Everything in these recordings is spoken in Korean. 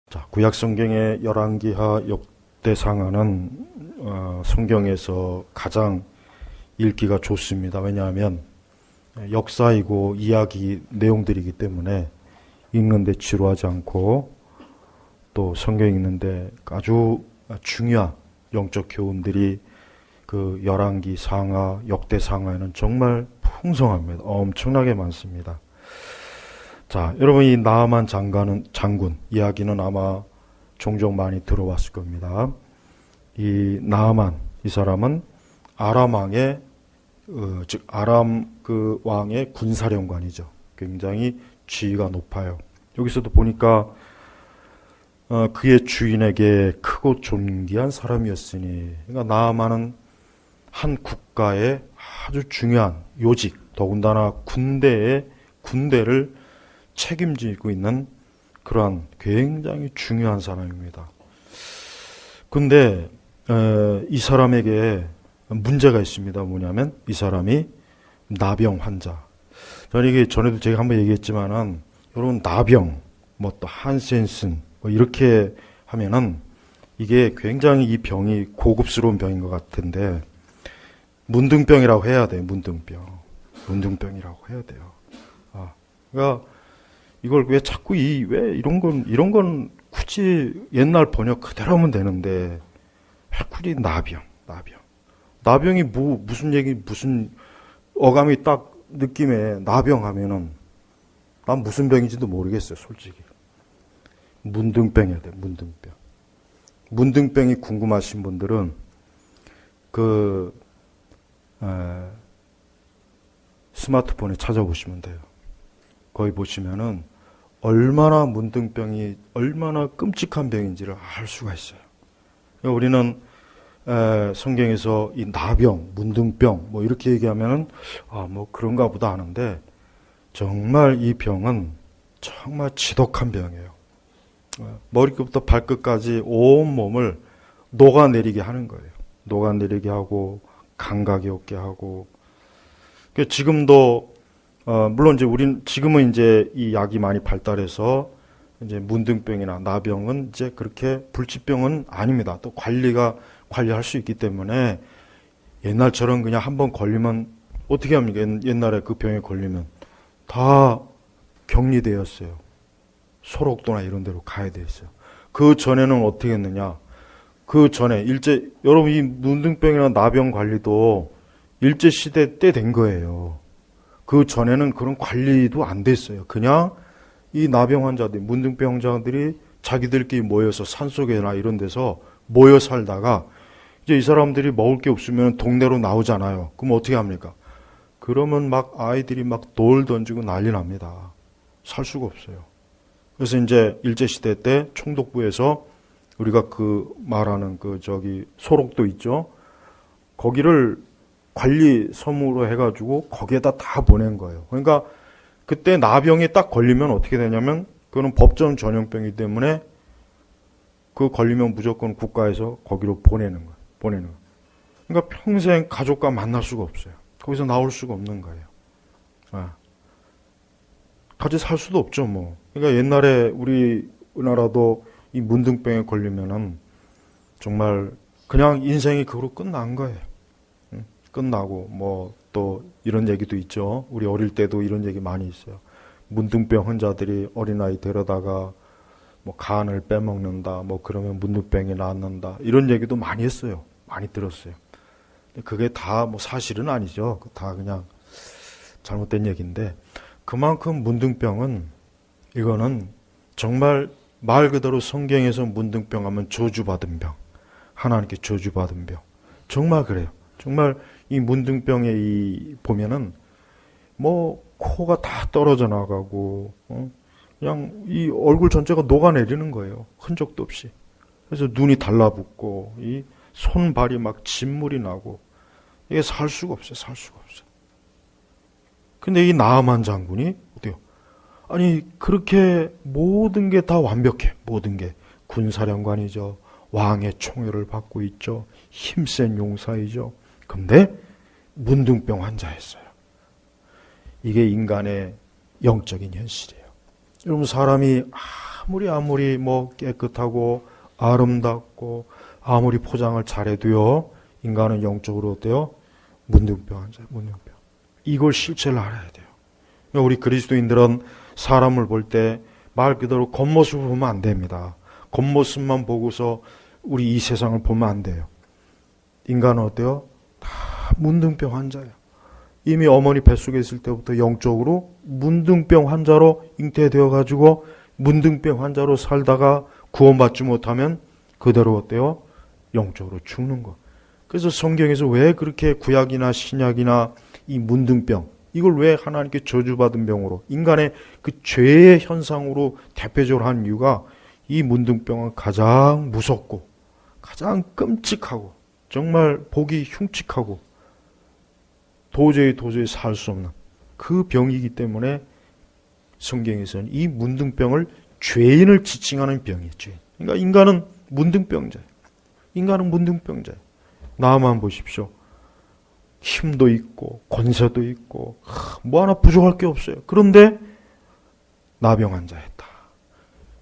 자, 구약 성경의 열왕기하 역대상하는 성경에서 가장 읽기가 좋습니다. 왜냐하면 역사이고 이야기 내용들이기 때문에 읽는데 지루하지 않고 또 성경 읽는데 아주 중요한 영적 교훈들이 그 열왕기 상하, 역대상하에는 정말 풍성합니다. 엄청나게 많습니다. 자, 여러분 이 나아만 장군 이야기는 아마 종종 많이 들어왔을 겁니다. 이 나아만 이 사람은 아람 왕의 즉 아람 그 왕의 군사령관이죠. 굉장히 지위가 높아요. 여기서도 보니까 그의 주인에게 크고 존귀한 사람이었으니, 그러니까 나아만은 한 국가의 아주 중요한 요직, 더군다나 군대를 책임지고 있는 그러한 굉장히 중요한 사람입니다. 근데 이 사람에게 문제가 있습니다. 뭐냐면 이 사람이 나병 환자. 저는 이게 전에도 제가 한번 얘기했지만은 여러분 나병, 뭐 또 한센슨 뭐 이렇게 하면은 이게 굉장히 이 병이 고급스러운 병인 것 같은데 문둥병이라고 해야 돼요. 문둥병이라고 해야 돼요. 그러니까 이걸 왜 자꾸 왜 이런 건 굳이 옛날 번역 그대로 하면 되는데 왜 굳이 나병이 무슨 어감이 딱 느낌에 나병 하면은 난 무슨 병인지도 모르겠어요, 솔직히. 문둥병이야 돼, 문둥병. 문둥병이 궁금하신 분들은 스마트폰에 찾아보시면 돼요. 거기 보시면은 얼마나 문둥병이 얼마나 끔찍한 병인지를 알 수가 있어요. 우리는 성경에서 이 나병, 문둥병 뭐 이렇게 얘기하면은 뭐 그런가 보다 하는데 정말 이 병은 정말 지독한 병이에요. 머리끝부터 발끝까지 온 몸을 녹아내리게 하는 거예요. 녹아내리게 하고 감각이 없게 하고. 지금도 물론 이제 지금은 이제 이 약이 많이 발달해서 이제 문둥병이나 나병은 이제 그렇게 불치병은 아닙니다. 또 관리할 수 있기 때문에 옛날처럼 그냥 한번 걸리면 어떻게 합니까? 옛날에 그 병에 걸리면 다 격리되었어요. 소록도나 이런 데로 가야 되었어요. 그 전에는 어떻게 했느냐? 그 전에 여러분 이 문둥병이나 나병 관리도 일제 시대 때 된 거예요. 그 전에는 그런 관리도 안 됐어요. 그냥 이 나병 환자들, 문둥병 환자들이 자기들끼리 모여서 산속에나 이런 데서 모여 살다가 이제 이 사람들이 먹을 게 없으면 동네로 나오잖아요. 그럼 어떻게 합니까? 그러면 막 아이들이 막 돌 던지고 난리 납니다. 살 수가 없어요. 그래서 이제 일제시대 때 총독부에서 우리가 그 말하는 소록도 있죠. 거기를 관리 섬으로 해가지고 거기에다 다 보낸 거예요. 그러니까 그때 나병이 딱 걸리면 어떻게 되냐면 그거는 법전 전염병이기 때문에 그 걸리면 무조건 국가에서 거기로 보내는 거예요. 그러니까 평생 가족과 만날 수가 없어요. 거기서 나올 수가 없는 거예요. 같이 살 수도 없죠, 뭐. 그러니까 옛날에 우리나라도 이 문둥병에 걸리면은 정말 그냥 인생이 그거로 끝난 거예요. 끝나고 뭐 또 이런 얘기도 있죠. 우리 어릴 때도 이런 얘기 많이 있어요. 문둥병 환자들이 어린아이 데려다가 뭐 간을 빼먹는다, 뭐 그러면 문둥병이 낫는다, 이런 얘기도 많이 했어요. 많이 들었어요. 그게 다 뭐 사실은 아니죠. 다 그냥 잘못된 얘기인데, 그만큼 문둥병은 이거는 정말 말 그대로 성경에서 문둥병 하면 저주받은 병, 하나님께 저주받은 병. 정말 그래요. 정말 이 문둥병에 보면은 뭐 코가 다 떨어져 나가고 그냥 이 얼굴 전체가 녹아내리는 거예요. 흔적도 없이. 그래서 눈이 달라붙고 이 손발이 막 진물이 나고 이게 살 수가 없어요. 근데 이 나아만 장군이 어때요? 아니 그렇게 모든 게 다 완벽해. 모든 게 군사령관이죠. 왕의 총애를 받고 있죠. 힘센 용사이죠. 근데 문둥병 환자였어요. 이게 인간의 영적인 현실이에요. 여러분 사람이 아무리 뭐 깨끗하고 아름답고 아무리 포장을 잘해도요, 인간은 영적으로 어때요? 문둥병 환자예요. 문둥병. 이걸 실체를 알아야 돼요. 우리 그리스도인들은 사람을 볼 때 말 그대로 겉모습을 보면 안 됩니다. 겉모습만 보고서 우리 이 세상을 보면 안 돼요. 인간은 어때요? 다 문둥병 환자예요. 이미 어머니 뱃속에 있을 때부터 영적으로 문둥병 환자로 잉태되어 가지고 문둥병 환자로 살다가 구원받지 못하면 그대로 어때요? 영적으로 죽는 거. 그래서 성경에서 왜 그렇게 구약이나 신약이나 이 문둥병, 이걸 왜 하나님께 저주받은 병으로, 인간의 그 죄의 현상으로 대표적으로 하는 이유가, 이 문둥병은 가장 무섭고 가장 끔찍하고 정말 보기 흉측하고 도저히 살 수 없는 그 병이기 때문에 성경에서는 이 문둥병을 죄인을 지칭하는 병이죠. 그러니까 인간은 문둥병자예요. 인간은 문둥병자예요. 나만 보십시오. 힘도 있고 권세도 있고 뭐 하나 부족할 게 없어요. 그런데 나병 환자였다.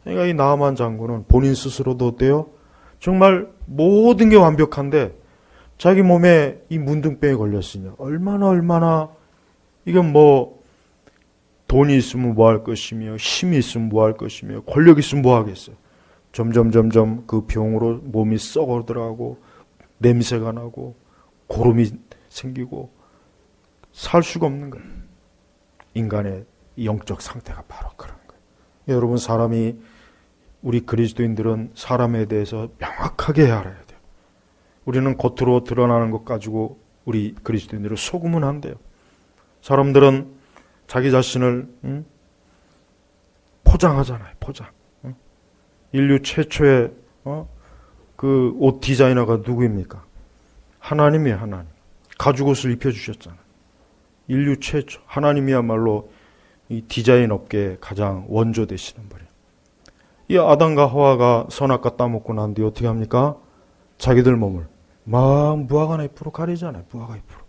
그러니까 이 나만 장군은 본인 스스로도 어때요? 정말 모든 게 완벽한데 자기 몸에 이 문둥병에 걸렸으니 얼마나 이건 뭐 돈이 있으면 뭐 할 것이며 힘이 있으면 뭐 할 것이며 권력이 있으면 뭐 하겠어요. 점점 그 병으로 몸이 썩어 들어가고 냄새가 나고 고름이 생기고 살 수가 없는 거예요. 인간의 영적 상태가 바로 그런 거예요. 여러분, 사람이, 우리 그리스도인들은 사람에 대해서 명확하게 알아야 돼요. 우리는 겉으로 드러나는 것 가지고 우리 그리스도인들을 속으면 안 돼요. 사람들은 자기 자신을 포장하잖아요. 포장. 인류 최초의 그 옷 디자이너가 누구입니까? 하나님이에요. 하나님. 가죽옷을 입혀주셨잖아요. 인류 최초. 하나님이야말로 이 디자인 업계에 가장 원조 되시는 분이에요. 이 아담과 하와가 선악과 따먹고 난 뒤에 어떻게 합니까? 자기들 몸을 막 무화과 나잎으로 가리잖아요. 무화과 잎으로.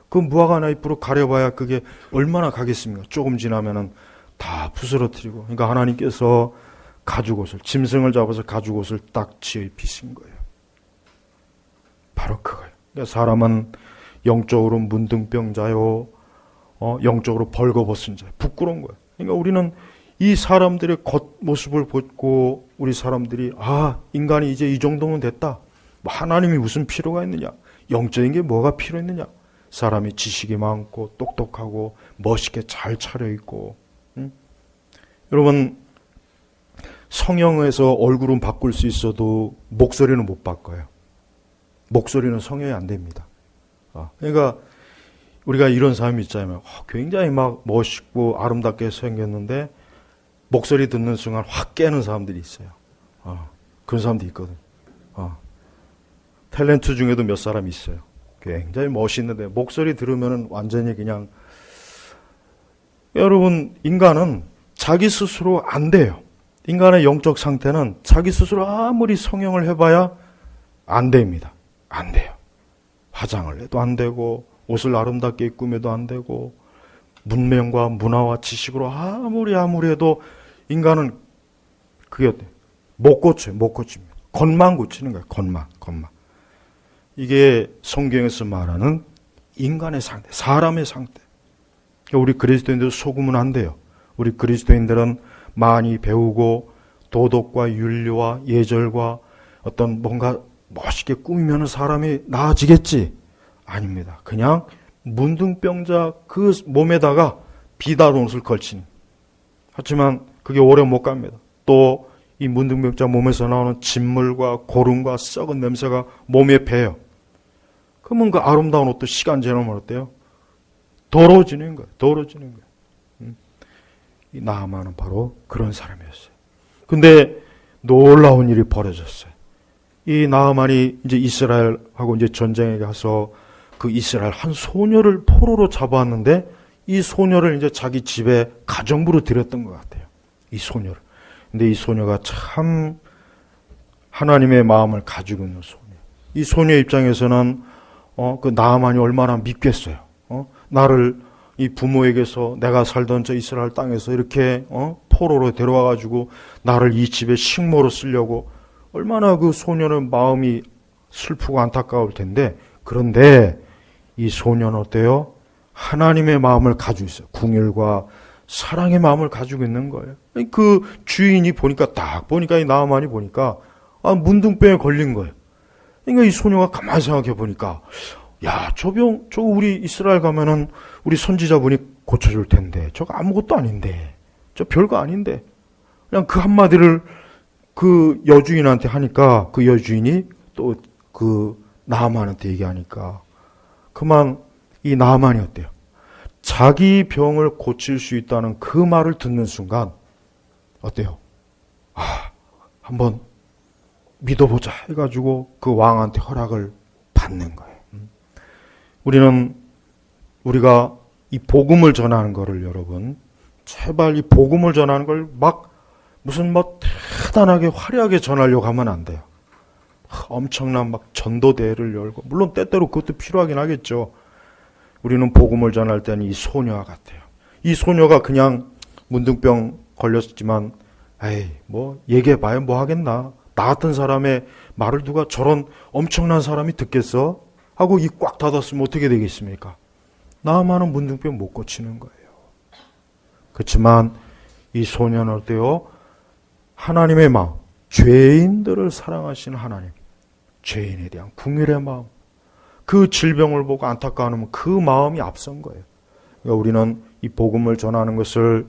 그 무화과 나잎으로 가려봐야 그게 얼마나 가겠습니까? 조금 지나면은 다 부스러뜨리고. 그러니까 하나님께서 가죽옷을, 짐승을 잡아서 가죽옷을 딱 지어 입히신 거예요. 바로 그거예요. 그러니까 사람은 영적으로 문둥병자요, 영적으로 벌거벗은 자요. 부끄러운 거예요. 그러니까 우리는 이 사람들의 겉모습을 보고 우리 사람들이 인간이 이제 이 정도면 됐다. 뭐 하나님이 무슨 필요가 있느냐? 영적인 게 뭐가 필요했느냐? 사람이 지식이 많고 똑똑하고 멋있게 잘 차려입고. 여러분, 성형에서 얼굴은 바꿀 수 있어도 목소리는 못 바꿔요. 목소리는 성형이 안 됩니다. 그러니까 우리가 이런 사람이 있잖아요. 굉장히 막 멋있고 아름답게 생겼는데 목소리 듣는 순간 확 깨는 사람들이 있어요. 그런 사람도 있거든. 탤런트 중에도 몇 사람 있어요. 굉장히 멋있는데 목소리 들으면은 완전히 그냥. 여러분, 인간은 자기 스스로 안 돼요. 인간의 영적 상태는 자기 스스로 아무리 성형을 해봐야 안 됩니다. 안 돼요. 화장을 해도 안 되고 옷을 아름답게 입고 해도 안 되고 문명과 문화와 지식으로 아무리 해도 인간은 그게 어때요? 못 고쳐요. 못 고칩니다. 겉만 고치는 거예요. 겉만. 이게 성경에서 말하는 인간의 상태, 사람의 상태. 우리 그리스도인들 속으면 안 돼요. 우리 그리스도인들은 많이 배우고 도덕과 윤리와 예절과 어떤 뭔가 멋있게 꾸미면 사람이 나아지겠지? 아닙니다. 그냥 문둥병자 그 몸에다가 비단 옷을 걸친. 하지만 그게 오래 못 갑니다. 또 이 문둥병자 몸에서 나오는 진물과 고름과 썩은 냄새가 몸에 배요. 그러면 그 아름다운 옷도 시간 지나면 어때요? 더러워지는 거예요. 이 나아만은 바로 그런 사람이었어요. 근데 놀라운 일이 벌어졌어요. 이 나아만이 이제 이스라엘하고 이제 전쟁에 가서 그 이스라엘 한 소녀를 포로로 잡아왔는데 이 소녀를 이제 자기 집에 가정부로 들였던 것 같아요. 이 소녀를. 근데 이 소녀가 참 하나님의 마음을 가지고 있는 소녀. 이 소녀 입장에서는 그 나아만이 얼마나 밉겠어요. 나를 이 부모에게서 내가 살던 저 이스라엘 땅에서 이렇게 포로로 데려와가지고 나를 이 집에 식모로 쓰려고 얼마나 그 소년의 마음이 슬프고 안타까울 텐데, 그런데 이 소년은 어때요? 하나님의 마음을 가지고 있어요. 궁율과 사랑의 마음을 가지고 있는 거예요. 그 주인이 보니까 딱 보니까 이 나아만이 보니까 문둥병에 걸린 거예요. 그러니까 이 소녀가 가만히 생각해 보니까 야, 저 우리 이스라엘 가면은 우리 선지자분이 고쳐줄 텐데 저거 아무것도 아닌데 저 별거 아닌데 그냥 그 한마디를 그 여주인한테 하니까 그 여주인이 또 그 나아만한테 얘기하니까 그만 이 나아만이 어때요? 자기 병을 고칠 수 있다는 그 말을 듣는 순간 어때요? 한번 믿어보자 해가지고 그 왕한테 허락을 받는 거예요. 우리가 이 복음을 전하는 거를 여러분, 제발 이 복음을 전하는 걸 막 무슨 대단하게 화려하게 전하려고 하면 안 돼요. 엄청난 막 전도대회를 열고, 물론 때때로 그것도 필요하긴 하겠죠. 우리는 복음을 전할 때는 이 소녀와 같아요. 이 소녀가 그냥 문둥병 걸렸지만, 얘기해봐야 뭐 하겠나. 나 같은 사람의 말을 누가 저런 엄청난 사람이 듣겠어? 하고 입 꽉 닫았으면 어떻게 되겠습니까? 나만은 문둥병 못 고치는 거예요. 그렇지만 이 소녀는 어때요? 하나님의 마음, 죄인들을 사랑하시는 하나님, 죄인에 대한 긍휼의 마음, 그 질병을 보고 안타까워하는 그 마음이 앞선 거예요. 그러니까 우리는 이 복음을 전하는 것을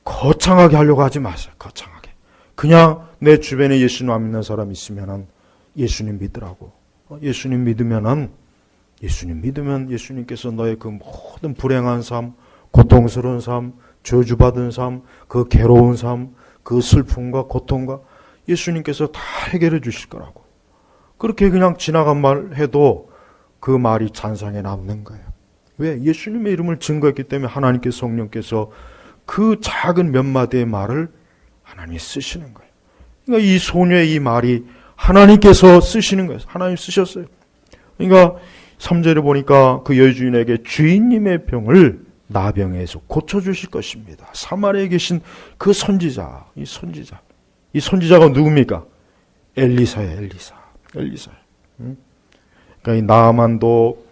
거창하게 하려고 하지 마세요. 거창하게. 그냥 내 주변에 예수님 안 믿는 사람 있으면은 예수님 믿으라고. 예수님 믿으면 예수님께서 너의 그 모든 불행한 삶, 고통스러운 삶, 저주받은 삶, 그 괴로운 삶, 그 슬픔과 고통과 예수님께서 다 해결해 주실 거라고. 그렇게 그냥 지나간 말 해도 그 말이 잔상에 남는 거예요. 왜? 예수님의 이름을 증거했기 때문에 하나님께서 성령께서 그 작은 몇 마디의 말을 하나님이 쓰시는 거예요. 그러니까 이 소녀의 이 말이 하나님께서 쓰시는 거예요. 하나님 쓰셨어요. 그러니까 3절에 보니까 그 여주인에게 주인님의 병을 나병에서 고쳐주실 것입니다. 사마리아에 계신 그 선지자, 이 선지자가 누굽니까? 엘리사예요. 엘리사. 그러니까 이 나아만도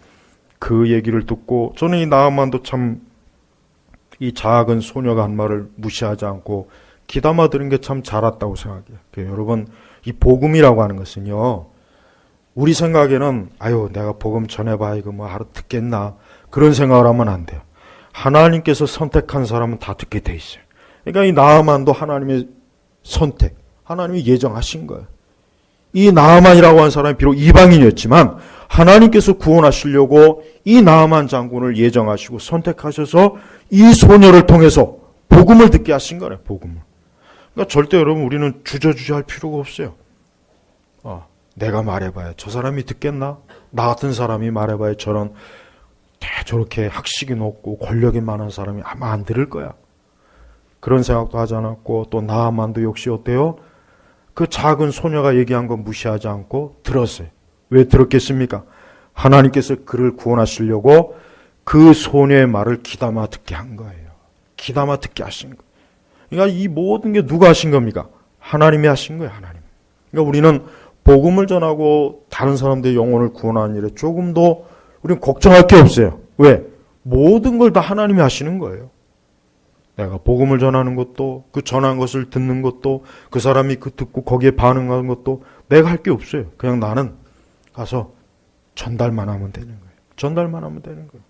그 얘기를 듣고, 저는 이 나아만도 참 이 작은 소녀가 한 말을 무시하지 않고 귀담아 들은 게 참 잘했다고 생각해요. 여러분, 이 복음이라고 하는 것은요, 우리 생각에는 내가 복음 전해봐 이거 뭐 하루 듣겠나, 그런 생각을 하면 안 돼요. 하나님께서 선택한 사람은 다 듣게 돼 있어요. 그러니까 이 나아만도 하나님의 선택, 하나님이 예정하신 거예요. 이 나아만이라고 하는 사람이 비록 이방인이었지만 하나님께서 구원하시려고 이 나아만 장군을 예정하시고 선택하셔서 이 소녀를 통해서 복음을 듣게 하신 거예요. 복음을. 그러니까 절대 여러분 우리는 주저주저할 필요가 없어요. 내가 말해봐야 저 사람이 듣겠나? 나 같은 사람이 말해봐야 저렇게 학식이 높고 권력이 많은 사람이 아마 안 들을 거야. 그런 생각도 하지 않았고, 또 나아만도 역시 어때요? 그 작은 소녀가 얘기한 거 무시하지 않고 들었어요. 왜 들었겠습니까? 하나님께서 그를 구원하시려고 그 소녀의 말을 귀담아 듣게 한 거예요. 귀담아 듣게 하신 거예요. 그러니까 이 모든 게 누가 하신 겁니까? 하나님이 하신 거예요. 하나님. 그러니까 우리는 복음을 전하고 다른 사람들의 영혼을 구원하는 일에 조금도 우리는 걱정할 게 없어요. 왜? 모든 걸 다 하나님이 하시는 거예요. 내가 복음을 전하는 것도, 그 전한 것을 듣는 것도, 그 사람이 그 듣고 거기에 반응하는 것도 내가 할 게 없어요. 그냥 나는 가서 전달만 하면 되는 거예요. 전달만 하면 되는 거예요.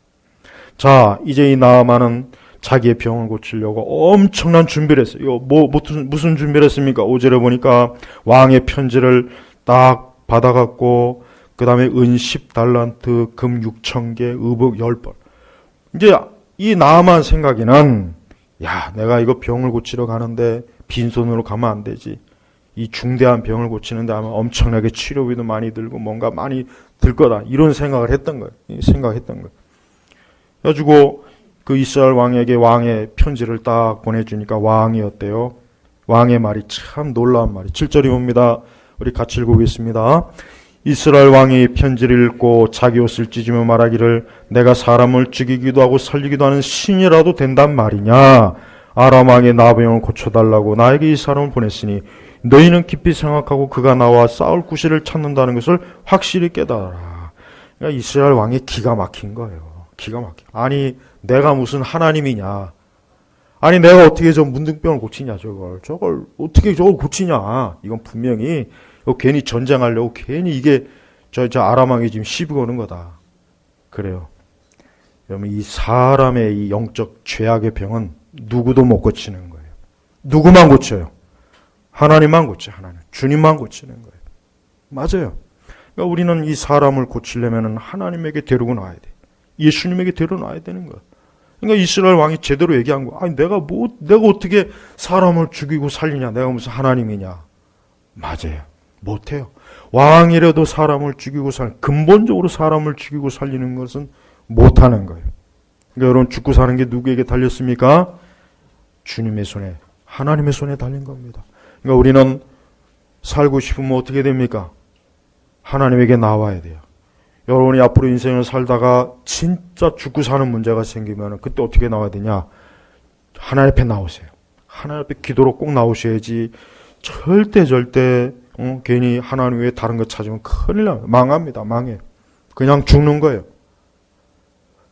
자, 이제 이 나아만은 자기의 병을 고치려고 엄청난 준비를 했어요. 무슨 준비를 했습니까? 5절에 보니까 왕의 편지를 딱 받아갖고, 그 다음에 은 10달란트, 금 6,000개, 의복 10벌. 이제 이 나아만 생각에는, 내가 이거 병을 고치러 가는데 빈손으로 가면 안 되지. 이 중대한 병을 고치는데 아마 엄청나게 치료비도 많이 들고 뭔가 많이 들 거다. 이런 생각을 했던 거예요. 그래가지고 그 이스라엘 왕에게 왕의 편지를 딱 보내주니까 왕이 어때요? 왕의 말이 참 놀라운 말이 7절이 봅니다. 우리 같이 읽어보겠습니다. 이스라엘 왕이 편지를 읽고 자기 옷을 찢으며 말하기를 내가 사람을 죽이기도 하고 살리기도 하는 신이라도 된단 말이냐. 아람 왕의 나병을 고쳐달라고 나에게 이 사람을 보냈으니 너희는 깊이 생각하고 그가 나와 싸울 구실을 찾는다는 것을 확실히 깨달아라. 그러니까 이스라엘 왕이 기가 막힌 거예요. 기가 막힌. 아니 내가 무슨 하나님이냐. 아니 내가 어떻게 저 문둥병을 고치냐. 저걸 어떻게 저걸 고치냐. 이건 분명히 괜히 전쟁하려고 괜히 이게 저 아람 왕이 지금 시비 거는 거다. 그래요. 여러분 이 사람의 이 영적 죄악의 병은 누구도 못 고치는 거예요. 누구만 고쳐요? 하나님만 고쳐요. 하나님. 주님만 고치는 거예요. 맞아요. 그러니까 우리는 이 사람을 고치려면 하나님에게 데리고 나와야 돼. 예수님에게 데리고 나와야 되는 거예요. 그러니까 이스라엘 왕이 제대로 얘기한 거야. 아니 내가 어떻게 사람을 죽이고 살리냐. 내가 무슨 하나님이냐. 맞아요. 못해요. 왕이라도 사람을 죽이고 근본적으로 사람을 죽이고 살리는 것은 못하는 거예요. 그러니까 여러분 죽고 사는 게 누구에게 달렸습니까? 주님의 손에, 하나님의 손에 달린 겁니다. 그러니까 우리는 살고 싶으면 어떻게 됩니까? 하나님에게 나와야 돼요. 여러분이 앞으로 인생을 살다가 진짜 죽고 사는 문제가 생기면 그때 어떻게 나와야 되냐? 하나님 앞에 나오세요. 하나님 앞에 기도로 꼭 나오셔야지. 절대 괜히 하나님 외에 다른 거 찾으면 큰일 납니다. 망합니다. 망해요. 그냥 죽는 거예요.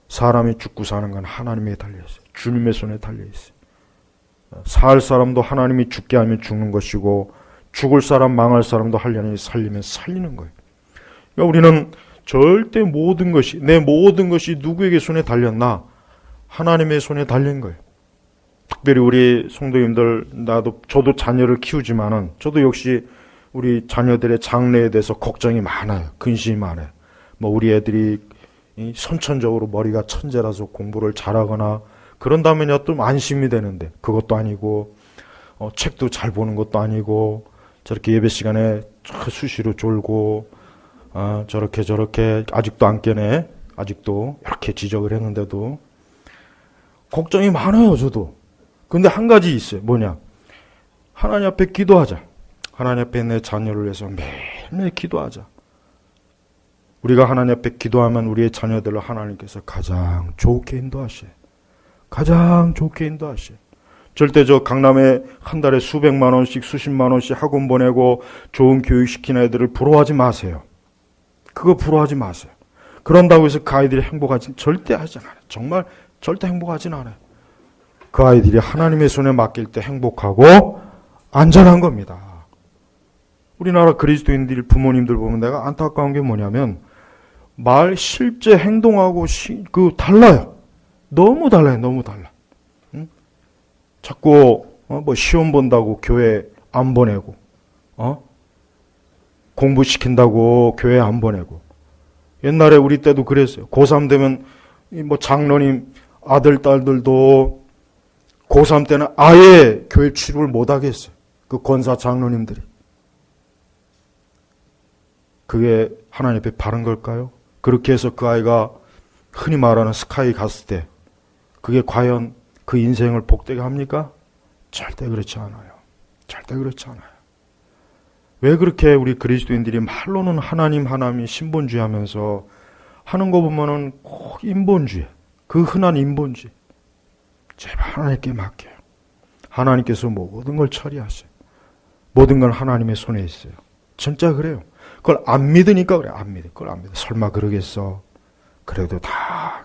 사람이 죽고 사는 건 하나님에 달려있어요. 주님의 손에 달려있어요. 살 사람도 하나님이 죽게 하면 죽는 것이고 죽을 사람 망할 사람도 하려니 살리면 살리는 거예요. 그러니까 우리는 절대 내 모든 것이 누구에게 손에 달렸나? 하나님의 손에 달린 거예요. 특별히 우리 성도님들, 저도 자녀를 키우지만은 저도 역시 우리 자녀들의 장래에 대해서 걱정이 많아요. 근심이 많아요. 우리 애들이 선천적으로 머리가 천재라서 공부를 잘하거나 그런다면야 좀 안심이 되는데 그것도 아니고 책도 잘 보는 것도 아니고 저렇게 예배 시간에 수시로 졸고 저렇게 아직도 안 깨네. 아직도 이렇게 지적을 했는데도 걱정이 많아요. 저도. 근데 한 가지 있어요. 뭐냐? 하나님 앞에 기도하자. 하나님 앞에 내 자녀를 위해서 매일매일 기도하자. 우리가 하나님 앞에 기도하면 우리의 자녀들을 하나님께서 가장 좋게 인도하셔요. 가장 좋게 인도하셔요. 절대 저 강남에 한 달에 수백만 원씩 수십만 원씩 학원 보내고 좋은 교육시키는 애들을 부러워하지 마세요. 그거 부러워하지 마세요. 그런다고 해서 그 아이들이 행복하지 절대 하지 않아요. 정말 절대 행복하진 않아요. 그 아이들이 하나님의 손에 맡길 때 행복하고 안전한 겁니다. 우리나라 그리스도인들 부모님들 보면 내가 안타까운 게 뭐냐면 실제 행동하고 달라요. 너무 달라요. 너무 달라. 응? 자꾸 시험 본다고 교회 안 보내고 공부시킨다고 교회 안 보내고. 옛날에 우리 때도 그랬어요. 고3 되면 장로님 아들 딸들도 고3 때는 아예 교회 출입을 못하게 했어요. 그 권사 장로님들이. 그게 하나님 앞에 바른 걸까요? 그렇게 해서 그 아이가 흔히 말하는 스카이 갔을 때 그게 과연 그 인생을 복되게 합니까? 절대 그렇지 않아요. 절대 그렇지 않아요. 왜 그렇게 우리 그리스도인들이 말로는 하나님 신본주의 하면서 하는 거 보면은 꼭 인본주의, 그 흔한 인본주의. 제발 하나님께 맡겨요. 하나님께서 모든 걸 처리하세요. 모든 건 하나님의 손에 있어요. 진짜 그래요. 그걸 안 믿으니까 그래. 그걸 안 믿어. 설마 그러겠어. 그래도 다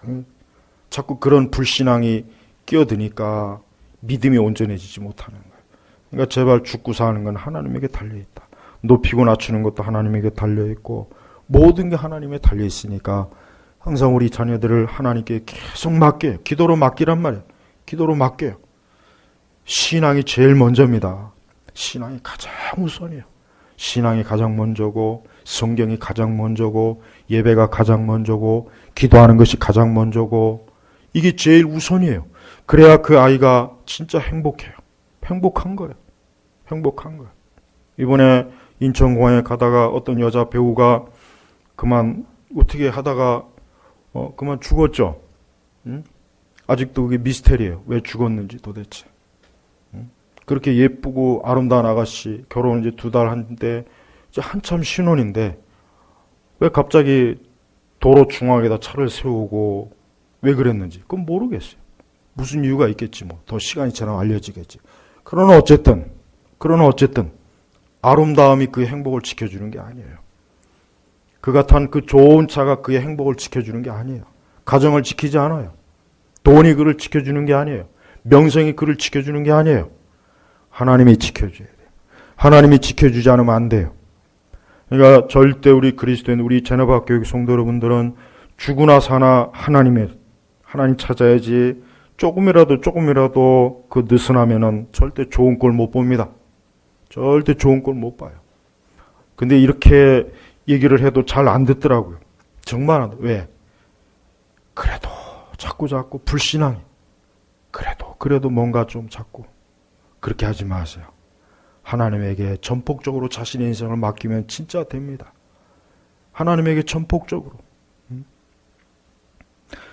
자꾸 그런 불신앙이 끼어드니까 믿음이 온전해지지 못하는 거예요. 그러니까 제발 죽고 사는 건 하나님에게 달려있다. 높이고 낮추는 것도 하나님에게 달려있고 모든 게 하나님에 달려있으니까 항상 우리 자녀들을 하나님께 계속 맡겨요. 기도로 맡기란 말이에요. 기도로 맡겨요. 신앙이 제일 먼저입니다. 신앙이 가장 우선이에요. 신앙이 가장 먼저고 성경이 가장 먼저고 예배가 가장 먼저고 기도하는 것이 가장 먼저고 이게 제일 우선이에요. 그래야 그 아이가 진짜 행복해요. 행복한 거예요. 행복한 거예요. 이번에 인천공항에 가다가 어떤 여자 배우가 어떻게 하다가 그만 죽었죠. 응? 아직도 그게 미스테리예요. 왜 죽었는지 도대체. 응? 그렇게 예쁘고 아름다운 아가씨 결혼 이제 2달 한데 이제 한참 신혼인데 왜 갑자기 도로 중앙에다 차를 세우고 왜 그랬는지 그건 모르겠어요. 무슨 이유가 있겠지 뭐. 더 시간이 지나면 알려지겠지. 그러나 어쨌든 아름다움이 그의 행복을 지켜주는 게 아니에요. 그가 탄 그 좋은 차가 그의 행복을 지켜주는 게 아니에요. 가정을 지키지 않아요. 돈이 그를 지켜주는 게 아니에요. 명성이 그를 지켜주는 게 아니에요. 하나님이 지켜줘야 돼요. 하나님이 지켜주지 않으면 안 돼요. 그러니까 절대 우리 그리스도인, 우리 제네바 교육 성도 여러분들은 죽으나 사나 하나님 찾아야지. 조금이라도 그 느슨하면은 절대 좋은 꼴 못 봅니다. 절대 좋은 꼴 못 봐요. 근데 이렇게 얘기를 해도 잘 안 듣더라고요. 정말 안 돼. 왜? 그래도 자꾸 불신앙이. 그래도 뭔가 좀 자꾸 그렇게 하지 마세요. 하나님에게 전폭적으로 자신의 인생을 맡기면 진짜 됩니다. 하나님에게 전폭적으로.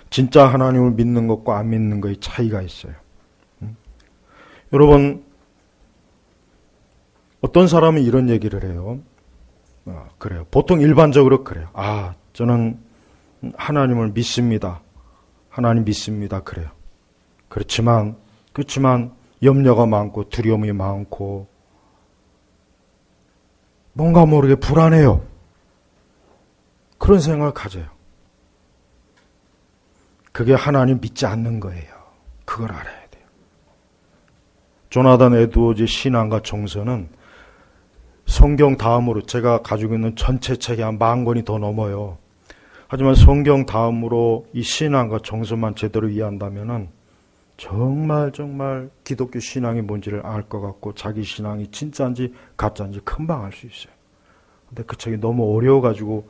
진짜 하나님을 믿는 것과 안 믿는 것의 차이가 있어요. 여러분, 어떤 사람은 이런 얘기를 해요. 그래요. 보통 일반적으로 그래요. 저는 하나님을 믿습니다. 하나님 믿습니다. 그래요. 그렇지만 염려가 많고 두려움이 많고 뭔가 모르게 불안해요. 그런 생각을 가져요. 그게 하나님 믿지 않는 거예요. 그걸 알아야 돼요. 조나단 에드워즈의 신앙과 정서는 성경 다음으로 제가 가지고 있는 전체 책이 한 10,000권이 더 넘어요. 하지만 성경 다음으로 이 신앙과 정서만 제대로 이해한다면은 정말 기독교 신앙이 뭔지를 알 것 같고 자기 신앙이 진짜인지 가짜인지 금방 알 수 있어요. 근데 그 책이 너무 어려워가지고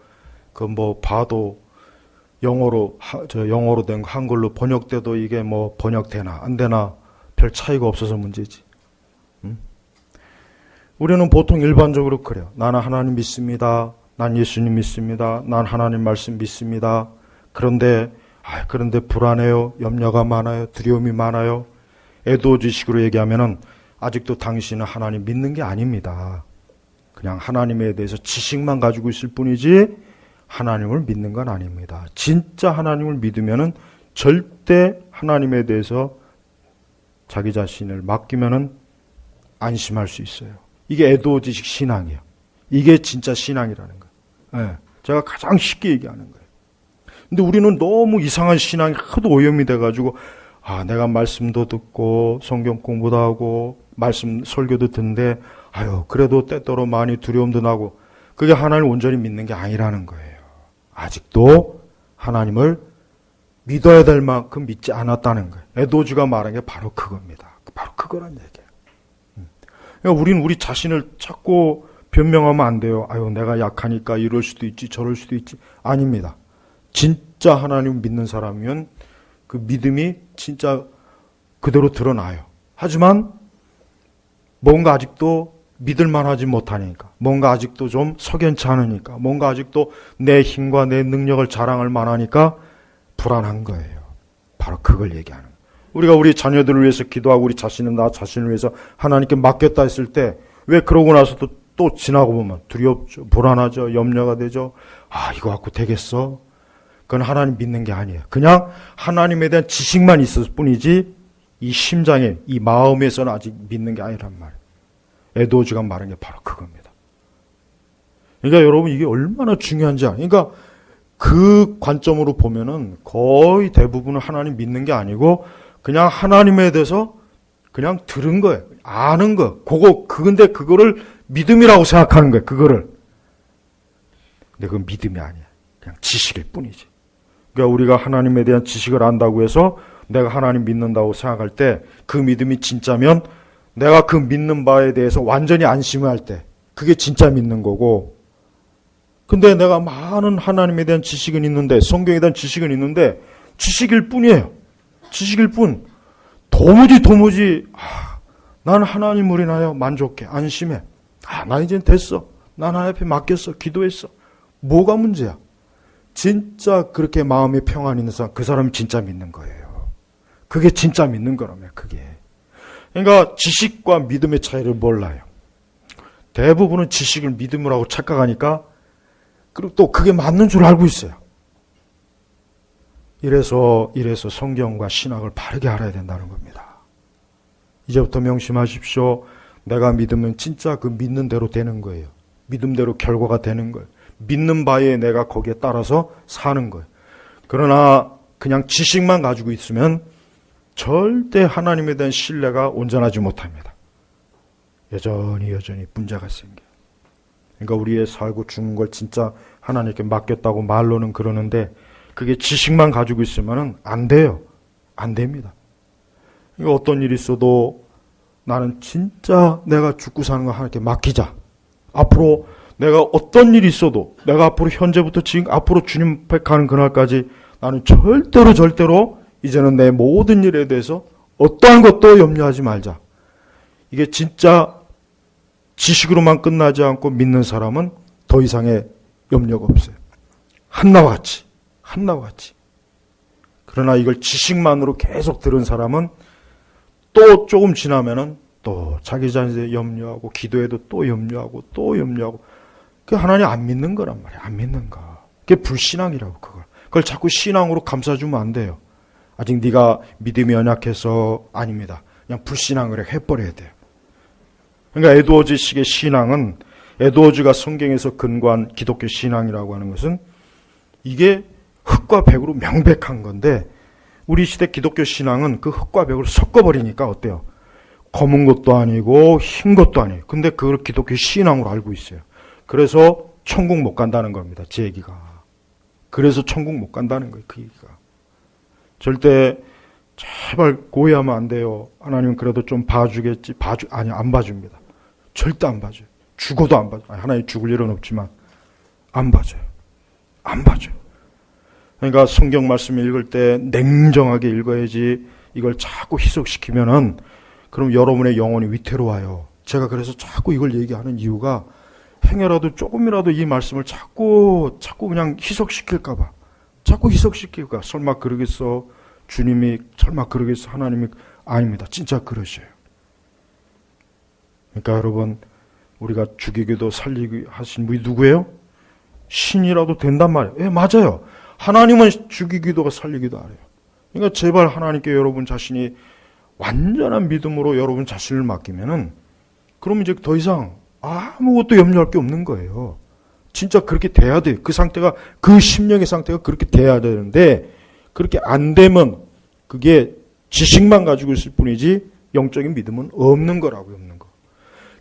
봐도 영어로 된 거 한글로 번역돼도 이게 번역되나 안 되나 별 차이가 없어서 문제지. 우리는 보통 일반적으로 그래요. 나는 하나님 믿습니다. 난 예수님 믿습니다. 난 하나님 말씀 믿습니다. 그런데 불안해요. 염려가 많아요. 두려움이 많아요. 에드워즈식으로 얘기하면은 아직도 당신은 하나님 믿는 게 아닙니다. 그냥 하나님에 대해서 지식만 가지고 있을 뿐이지 하나님을 믿는 건 아닙니다. 진짜 하나님을 믿으면은 절대 하나님에 대해서 자기 자신을 맡기면은 안심할 수 있어요. 이게 에드워즈식 신앙이에요. 이게 진짜 신앙이라는 거예요. 네, 제가 가장 쉽게 얘기하는 거예요. 근데 우리는 너무 이상한 신앙이 하도 오염이 돼가지고 내가 말씀도 듣고 성경 공부도 하고 말씀 설교도 듣는데 그래도 때때로 많이 두려움도 나고 그게 하나님을 온전히 믿는 게 아니라는 거예요. 아직도 하나님을 믿어야 될 만큼 믿지 않았다는 거예요. 에드워즈가 말한 게 바로 그겁니다. 바로 그거란 얘기예요. 그러니까 우리는 우리 자신을 자꾸 변명하면 안 돼요. 내가 약하니까 이럴 수도 있지 저럴 수도 있지. 아닙니다. 진짜 하나님 믿는 사람이면 그 믿음이 진짜 그대로 드러나요. 하지만 뭔가 아직도 믿을만 하지 못하니까, 뭔가 아직도 좀 석연치 않으니까, 뭔가 아직도 내 힘과 내 능력을 자랑할 만하니까 불안한 거예요. 바로 그걸 얘기하는 거예요. 우리가 우리 자녀들을 위해서 기도하고 우리 나 자신을 위해서 하나님께 맡겼다 했을 때 왜 그러고 나서도 또 지나고 보면 두렵죠, 불안하죠, 염려가 되죠. 이거 갖고 되겠어? 그건 하나님 믿는 게 아니에요. 그냥 하나님에 대한 지식만 있을 뿐이지 이 심장에, 이 마음에서는 아직 믿는 게 아니란 말이에요. 에드워즈가 말한 게 바로 그겁니다. 그러니까 여러분 이게 얼마나 중요한지 그러니까 그 관점으로 보면은 거의 대부분은 하나님 믿는 게 아니고 그냥 하나님에 대해서 그냥 들은 거예요. 아는 거. 근데 그거를 믿음이라고 생각하는 거예요. 그거를. 근데 그건 믿음이 아니야. 그냥 지식일 뿐이지. 그러니까 우리가 하나님에 대한 지식을 안다고 해서 내가 하나님 믿는다고 생각할 때 그 믿음이 진짜면 내가 그 믿는 바에 대해서 완전히 안심할 때 그게 진짜 믿는 거고, 근데 내가 많은 하나님에 대한 지식은 있는데, 성경에 대한 지식은 있는데 지식일 뿐이에요. 지식일 뿐. 도무지 난 하나님을 인하여 만족해, 안심해. 나 이젠 됐어. 난 하나님 앞에 맡겼어. 기도했어. 뭐가 문제야? 진짜 그렇게 마음에 평안이 있는 사람, 그 사람이 진짜 믿는 거예요. 그게 진짜 믿는 거라며, 그게. 그러니까 지식과 믿음의 차이를 몰라요. 대부분은 지식을 믿음이라고 착각하니까 그리고 또 그게 맞는 줄 알고 있어요. 이래서 성경과 신학을 바르게 알아야 된다는 겁니다. 이제부터 명심하십시오. 내가 믿으면 진짜 그 믿는 대로 되는 거예요. 믿음대로 결과가 되는 거예요. 믿는 바에 내가 거기에 따라서 사는 거예요. 그러나 그냥 지식만 가지고 있으면 절대 하나님에 대한 신뢰가 온전하지 못합니다. 여전히 문제가 생겨요. 그러니까 우리의 살고 죽는 걸 진짜 하나님께 맡겼다고 말로는 그러는데 그게 지식만 가지고 있으면 안 돼요. 안 됩니다. 어떤 일이 있어도 나는 진짜 내가 죽고 사는 거 하나님께 맡기자. 앞으로 내가 어떤 일이 있어도 내가 앞으로 현재부터 지금 앞으로 주님 앞에 가는 그날까지 나는 절대로 이제는 내 모든 일에 대해서 어떠한 것도 염려하지 말자. 이게 진짜 지식으로만 끝나지 않고 믿는 사람은 더 이상의 염려가 없어요. 한나와 같이. 그러나 이걸 지식만으로 계속 들은 사람은 또 조금 지나면은 또 자기 자신에 염려하고 기도에도 또 염려하고 그 하나님 안 믿는 거란 말이에요. 안 믿는 거. 그게 불신앙이라고 그걸 자꾸 신앙으로 감싸주면 안 돼요. 아직 네가 믿음이 연약해서 아닙니다. 그냥 불신앙을 해버려야 돼요. 그러니까 에드워즈식의 신앙은 에드워즈가 성경에서 근거한 기독교 신앙이라고 하는 것은 이게 흙과 백으로 명백한 건데 우리 시대 기독교 신앙은 그 흙과 백으로 섞어버리니까 어때요? 검은 것도 아니고 흰 것도 아니에요. 근데 그걸 기독교 신앙으로 알고 있어요. 그래서 천국 못 간다는 겁니다. 제 얘기가. 그래서 천국 못 간다는 거예요. 그 얘기가. 절대 제발 고해하면 안 돼요. 하나님은 그래도 좀 봐주겠지. 아니 안 봐줍니다. 절대 안 봐줘요. 죽어도 안 봐줘요. 하나님 죽을 일은 없지만 안 봐줘요. 그러니까 성경 말씀 읽을 때 냉정하게 읽어야지 이걸 자꾸 희석시키면은 그럼 여러분의 영혼이 위태로워요. 제가 그래서 자꾸 이걸 얘기하는 이유가 행여라도 조금이라도 이 말씀을 자꾸 그냥 희석시킬까봐. 설마 그러겠어. 주님이 설마 그러겠어. 하나님이 아닙니다. 진짜 그러셔요. 그러니까 여러분 우리가 죽이기도 살리기 하신 분이 누구예요? 신이라도 된단 말이에요. 예, 맞아요. 하나님은 죽이기도 살리기도 하래요. 그러니까 제발 하나님께 여러분 자신이 완전한 믿음으로 여러분 자신을 맡기면은 그러면 이제 더 이상 아무것도 염려할 게 없는 거예요. 진짜 그렇게 돼야 돼요. 그 상태가, 그 심령의 상태가 그렇게 돼야 되는데 그렇게 안 되면 그게 지식만 가지고 있을 뿐이지 영적인 믿음은 없는 거라고요. 없는 거.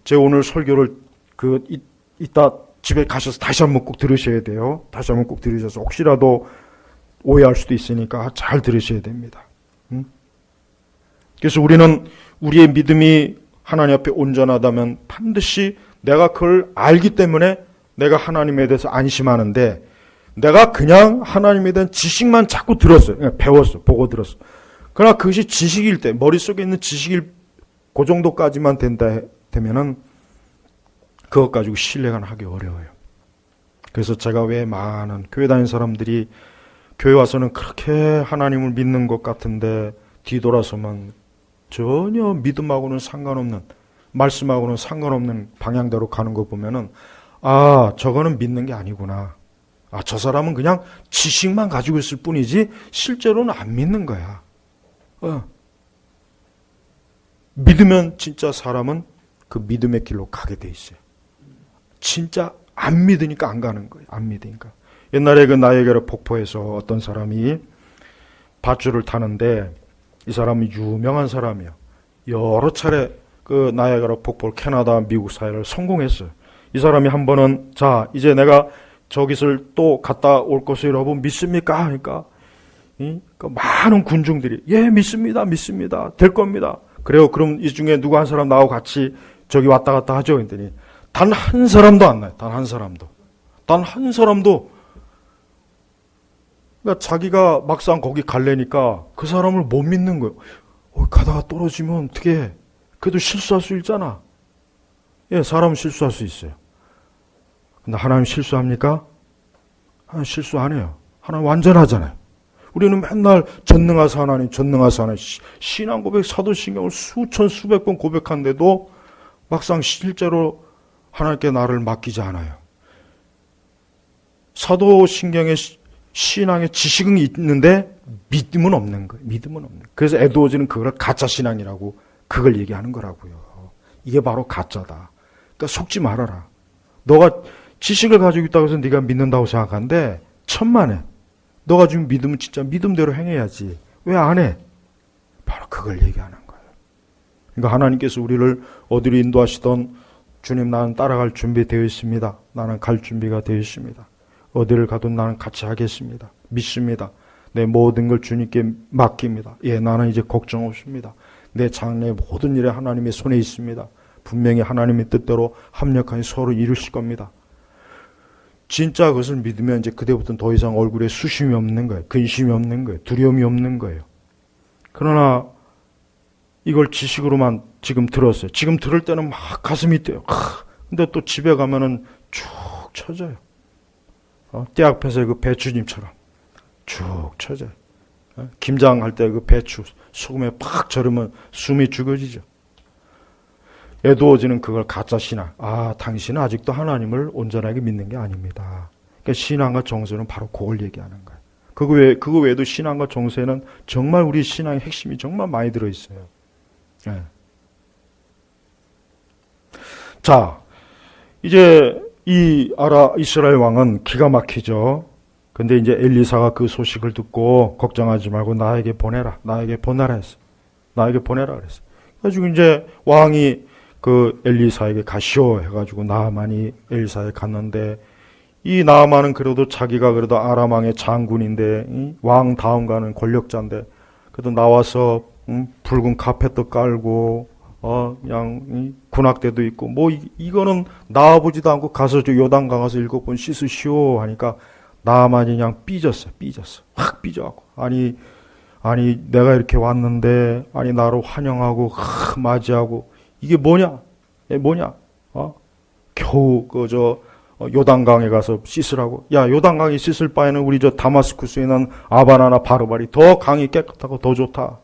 제가 오늘 설교를 이따 집에 가셔서 다시 한번 꼭 들으셔야 돼요. 다시 한번 꼭 들으셔서 혹시라도 오해할 수도 있으니까 잘 들으셔야 됩니다. 그래서 우리는 우리의 믿음이 하나님 앞에 온전하다면 반드시 내가 그걸 알기 때문에 내가 하나님에 대해서 안심하는데 내가 그냥 하나님에 대한 지식만 자꾸 들었어요. 그냥 배웠어. 보고 들었어. 그러나 그것이 지식일 때, 머릿속에 있는 지식일 그 정도까지만 되면은 그것 가지고 신뢰가 하기 어려워요. 그래서 제가 왜 많은 교회 다니는 사람들이 교회 와서는 그렇게 하나님을 믿는 것 같은데 뒤돌아서만 전혀 믿음하고는 상관없는, 말씀하고는 상관없는 방향대로 가는 거 보면은 저거는 믿는 게 아니구나. 저 사람은 그냥 지식만 가지고 있을 뿐이지 실제로는 안 믿는 거야. 믿으면 진짜 사람은 그 믿음의 길로 가게 돼 있어요. 진짜 안 믿으니까 안 가는 거예요. 안 믿으니까. 옛날에 그 나이아가라 폭포에서 어떤 사람이 밧줄을 타는데 이 사람은 유명한 사람이에요. 여러 차례 그 나이아가라 폭포를 캐나다, 미국 사회를 성공했어요. 이 사람이 한 번은 이제 내가 저기를 또 갔다 올 것을 여러분 믿습니까? 하니까 그 많은 군중들이 믿습니다. 될 겁니다. 그래요. 그럼 이 중에 누구 한 사람 나하고 같이 저기 왔다 갔다 하죠. 그랬더니 단 한 사람도 안 나요. 단 한 사람도. 그러니까 자기가 막상 거기 갈래니까 그 사람을 못 믿는 거예요. 가다가 떨어지면 어떻게? 그래도 실수할 수 있잖아. 사람은 실수할 수 있어요. 근데 하나님 실수합니까? 하나님 실수 안 해요. 하나님 완전하잖아요. 우리는 맨날 전능하사 하나님. 신앙 고백, 사도신경을 수천 수백 번 고백한데도 막상 실제로 하나님께 나를 맡기지 않아요. 사도신경의 신앙의 지식은 있는데 믿음은 없는 거예요. 믿음은 없는 거예요. 그래서 에드워즈는 그걸 가짜 신앙이라고 그걸 얘기하는 거라고요. 이게 바로 가짜다. 그러니까 속지 말아라. 너가 지식을 가지고 있다고 해서 네가 믿는다고 생각하는데 천만에. 너가 지금 믿으면 진짜 믿음대로 행해야지. 왜 안 해? 바로 그걸 얘기하는 거예요. 그러니까 하나님께서 우리를 어디로 인도하시던 주님, 나는 따라갈 준비되어 있습니다. 나는 갈 준비가 되어 있습니다. 어디를 가든 나는 같이 하겠습니다. 믿습니다. 내 모든 걸 주님께 맡깁니다. 예, 나는 이제 걱정 없습니다. 내 장래의 모든 일에 하나님의 손에 있습니다. 분명히 하나님의 뜻대로 합력하여 서로 이루실 겁니다. 진짜 그것을 믿으면 이제 그때부터는 더 이상 얼굴에 수심이 없는 거예요. 근심이 없는 거예요. 두려움이 없는 거예요. 그러나 이걸 지식으로만 지금 들었어요. 지금 들을 때는 막 가슴이 뛰어요. 근데 또 집에 가면은 쭉 쳐져요. 때 앞에서 그 배추님처럼 쭉 쳐져요. 김장할 때 그 배추 소금에 팍 절으면 숨이 죽어지죠. 에드워즈는 그걸 가짜 신앙. 당신은 아직도 하나님을 온전하게 믿는 게 아닙니다. 그러니까 신앙과 정서는 바로 그걸 얘기하는 거예요. 그거 외에도 신앙과 정서에는 정말 우리 신앙의 핵심이 정말 많이 들어있어요. 네. 자, 이제 이스라엘 왕은 기가 막히죠. 근데 이제 엘리사가 그 소식을 듣고 걱정하지 말고 나에게 보내라. 나에게 보내라 했어. 나에게 보내라 그랬어. 그래가지고 이제 왕이 그 엘리사에게 가시오 해가지고 나아만이 엘리사에 갔는데, 이 나아만은 그래도 자기가 그래도 아람 왕의 장군인데 왕 다음 가는 권력자인데 그래도 나와서 붉은 카펫도 깔고 그냥 군악대도 있고 뭐 이거는 나와보지도 않고 가서 저 요단강 가서 7번 씻으시오 하니까 나아만이 그냥 삐졌어. 확 삐져갖고 아니 내가 이렇게 왔는데 나를 환영하고 맞이하고 이게 뭐냐? 겨우 요단강에 가서 씻으라고. 야, 요단강에 씻을 바에는 우리 저 다마스쿠스에 있는 아바나나 바르발이 더 강이 깨끗하고 더 좋다.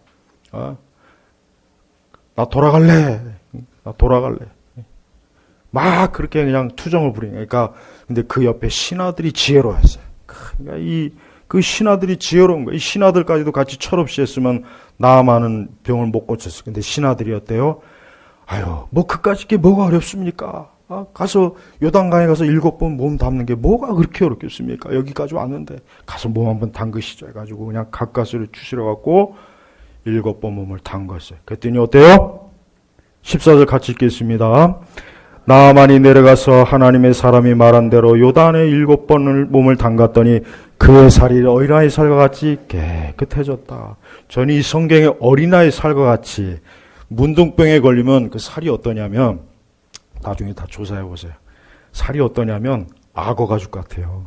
나 돌아갈래. 막 그렇게 그냥 투정을 부리니까. 근데 그 옆에 신하들이 지혜로웠어요. 그러니까 그 신하들이 지혜로운 거예요. 이 신하들까지도 같이 철없이 했으면 나아만은 병을 못 고쳤어요. 근데 신하들이 어때요? 뭐 그까짓 게 뭐가 어렵습니까? 가서 요단강에 가서 7번 몸 담는 게 뭐가 그렇게 어렵겠습니까? 여기까지 왔는데 가서 몸 한번 담그시죠 해가지고 그냥 가까스로 주시러갖고 7번 몸을 담갔어요. 그랬더니 어때요? 14절 같이 읽겠습니다. 나아만이 내려가서 하나님의 사람이 말한 대로 요단에 7번을 몸을 담갔더니 그의 살이 어린아이 살과 같이 깨끗해졌다. 저는 이 성경에 어린아이 살과 같이 문둥병에 걸리면 그 살이 어떠냐면, 나중에 다 조사해 보세요. 살이 어떠냐면 악어 가죽 같아요.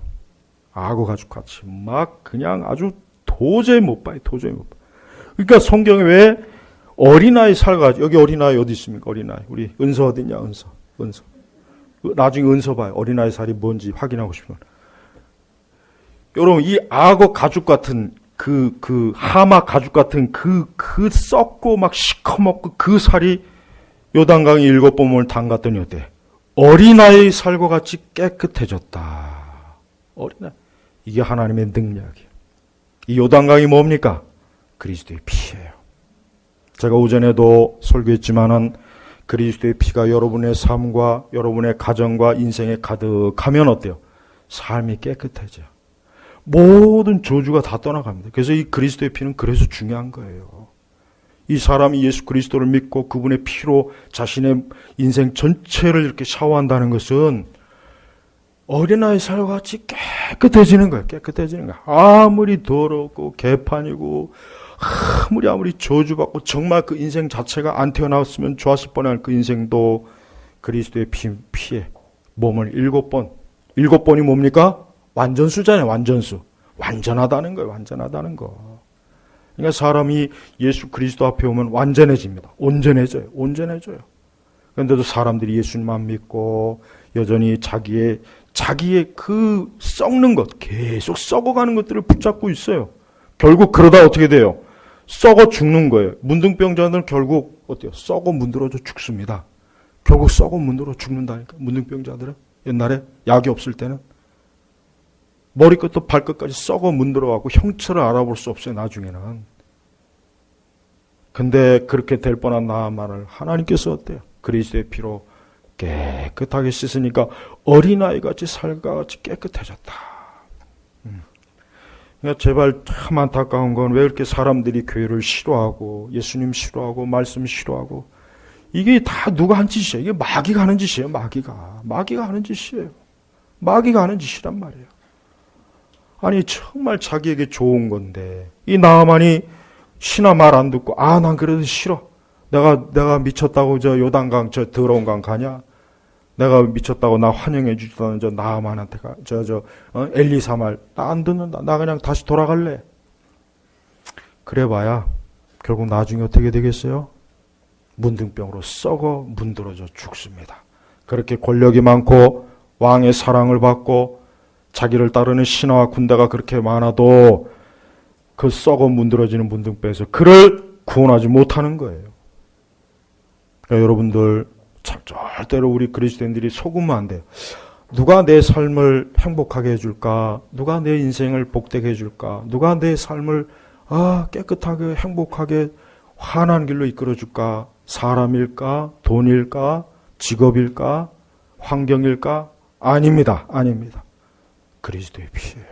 악어 가죽 같이 막 그냥 아주 도저히 못 봐요. 그러니까 성경에 왜 어린아이 살 가죽, 여기 어린아이 어디 있습니까? 어린아이. 우리 은서 어딨냐? 은서. 나중에 은서 봐요. 어린아이 살이 뭔지 확인하고 싶으면. 여러분, 이 악어 가죽 같은 그 하마 가죽 같은 그 썩고 막 시커멓고 그 살이 요단강에 7번 몸을 담갔더니 어때? 어린아이 살과 같이 깨끗해졌다. 어린아이. 이게 하나님의 능력이에요. 이 요단강이 뭡니까? 그리스도의 피예요. 제가 오전에도 설교했지만은 그리스도의 피가 여러분의 삶과 여러분의 가정과 인생에 가득하면 어때요? 삶이 깨끗해져요. 모든 저주가 다 떠나갑니다. 그래서 이 그리스도의 피는 그래서 중요한 거예요. 이 사람이 예수 그리스도를 믿고 그분의 피로 자신의 인생 전체를 이렇게 샤워한다는 것은 어린아이 살과 같이 깨끗해지는 거예요. 아무리 더럽고 개판이고 아무리 저주받고 정말 그 인생 자체가 안 태어났으면 좋았을 뻔한 그 인생도 그리스도의 피에 몸을 7번이 뭡니까? 완전수잖아요. 완전하다는 거예요. 그러니까 사람이 예수 그리스도 앞에 오면 완전해집니다. 온전해져요. 그런데도 사람들이 예수님만 믿고 여전히 자기의 그 썩는 것, 계속 썩어가는 것들을 붙잡고 있어요. 결국 그러다 어떻게 돼요? 썩어 죽는 거예요. 문둥병자들은 결국 어때요? 썩어 문드러져 죽습니다. 결국 썩어 문드러져 죽는다니까. 문둥병자들은 옛날에 약이 없을 때는. 머리끝부터 발끝까지 썩어 문드러가고 형체를 알아볼 수 없어요, 나중에는. 근데 그렇게 될 뻔한 나아만을 하나님께서 어때요? 그리스도의 피로 깨끗하게 씻으니까 어린아이같이 살같이 깨끗해졌다. 그러니까 제발 참 안타까운 건 왜 이렇게 사람들이 교회를 싫어하고 예수님 싫어하고 말씀 싫어하고 이게 다 누가 한 짓이에요. 이게 마귀가 하는 짓이에요. 마귀가 하는 짓이에요. 마귀가 하는 짓이란 말이에요. 아니 정말 자기에게 좋은 건데 이 나아만이 신하 말 안 듣고 난 그래도 싫어. 내가 미쳤다고 저 요단강 저 더러운 강 가냐? 내가 미쳤다고 나 환영해 주던 저 나아만한테 엘리사 말 나 안 듣는다. 나 그냥 다시 돌아갈래. 그래봐야 결국 나중에 어떻게 되겠어요? 문둥병으로 썩어 문드러져 죽습니다. 그렇게 권력이 많고 왕의 사랑을 받고 자기를 따르는 신하와 군대가 그렇게 많아도 그 썩어 문드러지는 문둥병에서 그를 구원하지 못하는 거예요. 그러니까 여러분들 절대로 우리 그리스도인들이 속으면 안 돼요. 누가 내 삶을 행복하게 해줄까? 누가 내 인생을 복되게 해줄까? 누가 내 삶을 깨끗하게 행복하게 환한 길로 이끌어줄까? 사람일까? 돈일까? 직업일까? 환경일까? 아닙니다. 그리스도의 피예요.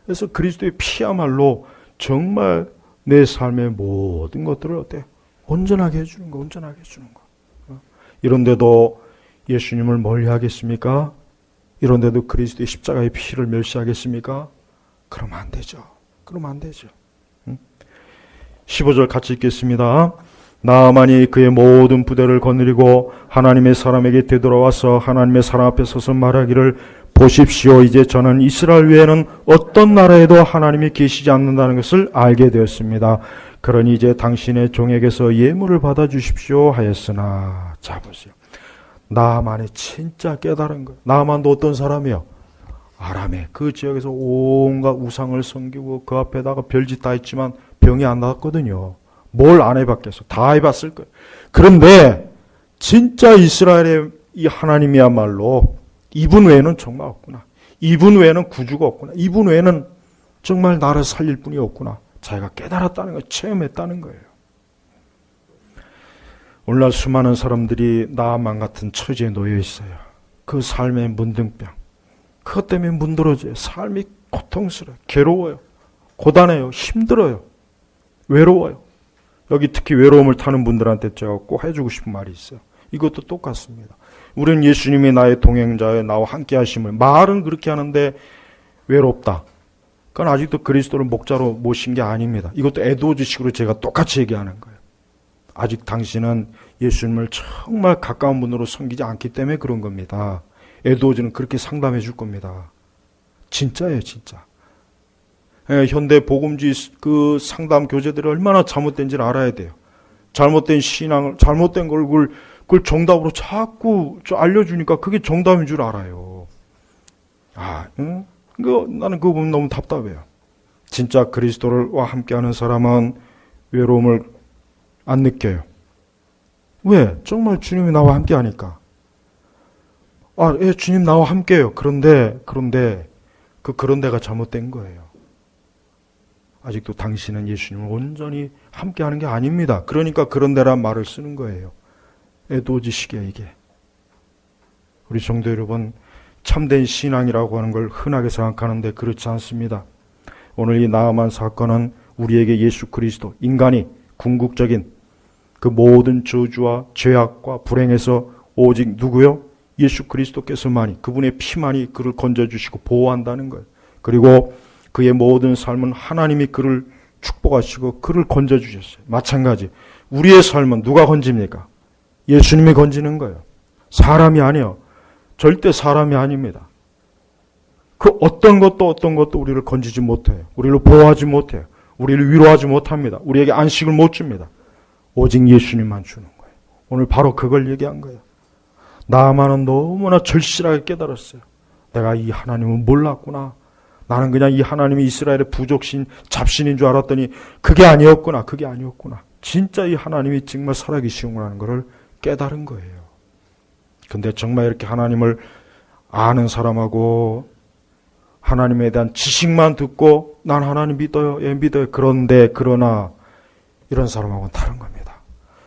그래서 그리스도의 피야말로 정말 내 삶의 모든 것들을 어때? 온전하게 해주는 거. 이런데도 예수님을 멀리 하겠습니까? 이런데도 그리스도의 십자가의 피를 멸시하겠습니까? 그러면 안 되죠. 15절 같이 읽겠습니다. 나아만이 그의 모든 부대를 거느리고 하나님의 사람에게 되돌아와서 하나님의 사람 앞에 서서 말하기를 보십시오. 이제 저는 이스라엘 외에는 어떤 나라에도 하나님이 계시지 않는다는 것을 알게 되었습니다. 그러니 이제 당신의 종에게서 예물을 받아주십시오 하였으나. 자 보세요. 나아만이 진짜 깨달은 거예요. 나아만도 어떤 사람이요? 아람에 그 지역에서 온갖 우상을 섬기고 그 앞에다가 별짓 다 했지만 병이 안 나았거든요. 뭘 안 해봤겠어? 다 해봤을 거예요. 그런데 진짜 이스라엘의 이 하나님이야말로 이분 외에는 정말 없구나. 이분 외에는 구주가 없구나. 이분 외에는 정말 나를 살릴 분이 없구나. 자기가 깨달았다는 걸 체험했다는 거예요. 오늘날 수많은 사람들이 나아만 같은 처지에 놓여 있어요. 그 삶의 문둥병. 그것 때문에 문드러져요. 삶이 고통스러워요. 괴로워요. 고단해요. 힘들어요. 외로워요. 여기 특히 외로움을 타는 분들한테 제가 꼭 해주고 싶은 말이 있어요. 이것도 똑같습니다. 우리는 예수님이 나의 동행자여 나와 함께 하심을 말은 그렇게 하는데 외롭다. 그건 아직도 그리스도를 목자로 모신 게 아닙니다. 이것도 에드워즈식으로 제가 똑같이 얘기하는 거예요. 아직 당신은 예수님을 정말 가까운 분으로 섬기지 않기 때문에 그런 겁니다. 에드워즈는 그렇게 상담해 줄 겁니다. 진짜예요, 진짜. 현대 복음주의 그 상담 교재들이 얼마나 잘못된지를 알아야 돼요. 잘못된 신앙을, 잘못된 걸 그걸 정답으로 자꾸 알려주니까 그게 정답인 줄 알아요. 나는 그거 보면 너무 답답해요. 진짜 그리스도와 함께하는 사람은 외로움을 안 느껴요. 왜? 정말 주님이 나와 함께하니까. 주님 나와 함께해요. 그런데 그런 데가 잘못된 거예요. 아직도 당신은 예수님을 온전히 함께하는 게 아닙니다. 그러니까 그런 데란 말을 쓰는 거예요. 에드워즈식이야 이게. 우리 성도 여러분, 참된 신앙이라고 하는 걸 흔하게 생각하는데 그렇지 않습니다. 오늘 이 나아만 사건은 우리에게 예수 그리스도, 인간이 궁극적인 그 모든 저주와 죄악과 불행에서 오직 누구요? 예수 그리스도께서만이, 그분의 피만이 그를 건져주시고 보호한다는 거예요. 그리고 그의 모든 삶은 하나님이 그를 축복하시고 그를 건져주셨어요. 마찬가지 우리의 삶은 누가 건집니까? 예수님이 건지는 거예요. 사람이 아니에요. 절대 사람이 아닙니다. 그 어떤 것도 우리를 건지지 못해요. 우리를 보호하지 못해요. 우리를 위로하지 못합니다. 우리에게 안식을 못 줍니다. 오직 예수님만 주는 거예요. 오늘 바로 그걸 얘기한 거예요. 나아만은 너무나 절실하게 깨달았어요. 내가 이 하나님은 몰랐구나. 나는 그냥 이 하나님이 이스라엘의 부족신, 잡신인 줄 알았더니 그게 아니었구나. 진짜 이 하나님이 정말 살아계시구나라는 것을 깨달은 거예요. 근데 정말 이렇게 하나님을 아는 사람하고 하나님에 대한 지식만 듣고 난 하나님 믿어요. 예, 믿어요. 그러나 이런 사람하고는 다른 겁니다.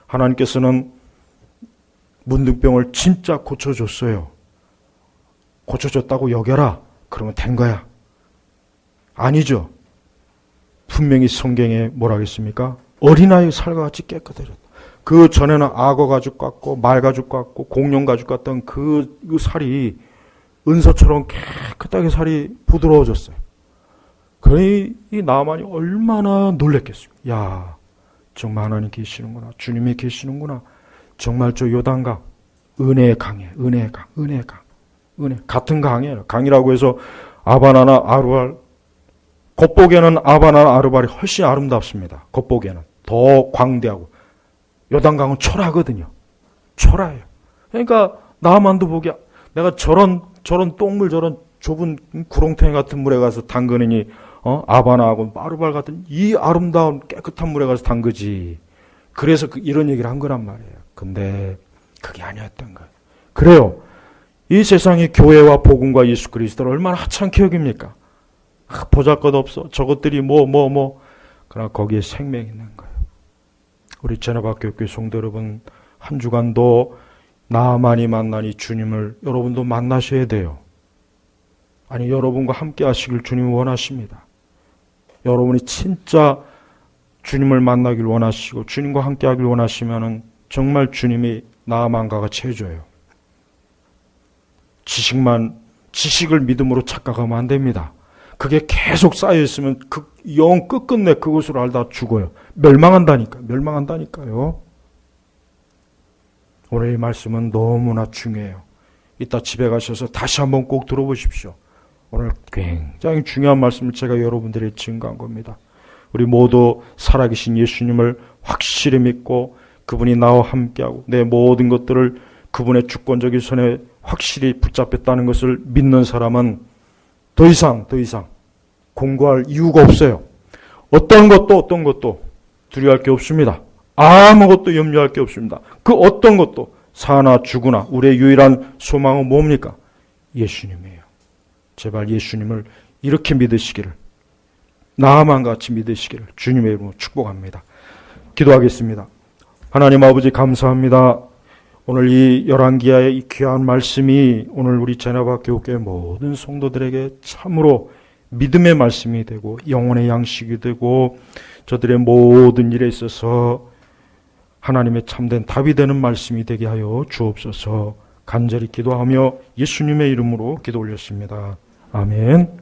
하나님께서는 문둥병을 진짜 고쳐줬어요. 고쳐줬다고 여겨라. 그러면 된 거야. 아니죠. 분명히 성경에 뭐라 하겠습니까? 어린아이 살과 같이 깨끗해졌다. 그 전에는 악어 가죽 같고 말 가죽 같고 공룡 가죽 같던 그 살이 은서처럼 깨끗하게 살이 부드러워졌어요. 그러니 이 나만이 얼마나 놀랬겠습니까? 야, 정말 하나님 계시는구나. 주님이 계시는구나. 정말 저 요단강 은혜의 강이에요. 은혜의 강. 같은 강이에요. 강이라고 해서 아바나나 아르발, 겉보기에는 아바나나 아르발이 훨씬 아름답습니다. 겉보기에는 더 광대하고. 요단강은 초라하거든요. 초라해요. 그러니까 나만도 보기, 내가 저런 똥물, 저런 좁은 구렁텅이 같은 물에 가서 담그느니 아바나하고 아르발 같은 이 아름다운 깨끗한 물에 가서 담그지. 그래서 이런 얘기를 한 거란 말이에요. 근데 그게 아니었던 거예요. 그래요. 이 세상의 교회와 복음과 예수 그리스도를 얼마나 하찮게 여깁니까? 보잘것없어. 저것들이 그러나 거기에 생명이 있는 거예요. 우리 제나박교회 성도 여러분, 한 주간도 나만이 만나니 주님을 여러분도 만나셔야 돼요. 아니, 여러분과 함께 하시길 주님이 원하십니다. 여러분이 진짜 주님을 만나길 원하시고 주님과 함께 하길 원하시면은 정말 주님이 나만과 같이 해줘요. 지식을 믿음으로 착각하면 안 됩니다. 그게 계속 쌓여있으면 영 끝끝내 그것을 알다 죽어요. 멸망한다니까요. 오늘 이 말씀은 너무나 중요해요. 이따 집에 가셔서 다시 한번 꼭 들어보십시오. 오늘 굉장히 중요한 말씀을 제가 여러분들에게 증거한 겁니다. 우리 모두 살아계신 예수님을 확실히 믿고 그분이 나와 함께하고 내 모든 것들을 그분의 주권적인 손에 확실히 붙잡혔다는 것을 믿는 사람은 더 이상 공부할 이유가 없어요. 어떤 것도 두려워할 게 없습니다. 아무것도 염려할 게 없습니다. 그 어떤 것도 사나 죽으나 우리의 유일한 소망은 뭡니까? 예수님이에요. 제발 예수님을 이렇게 믿으시기를, 나만 같이 믿으시기를 주님의 이름으로 축복합니다. 기도하겠습니다. 하나님 아버지 감사합니다. 오늘 이 열왕기하의 이 귀한 말씀이 오늘 우리 제나바 교회 모든 성도들에게 참으로 믿음의 말씀이 되고 영혼의 양식이 되고 저들의 모든 일에 있어서 하나님의 참된 답이 되는 말씀이 되게 하여 주옵소서. 간절히 기도하며 예수님의 이름으로 기도 올렸습니다. 아멘.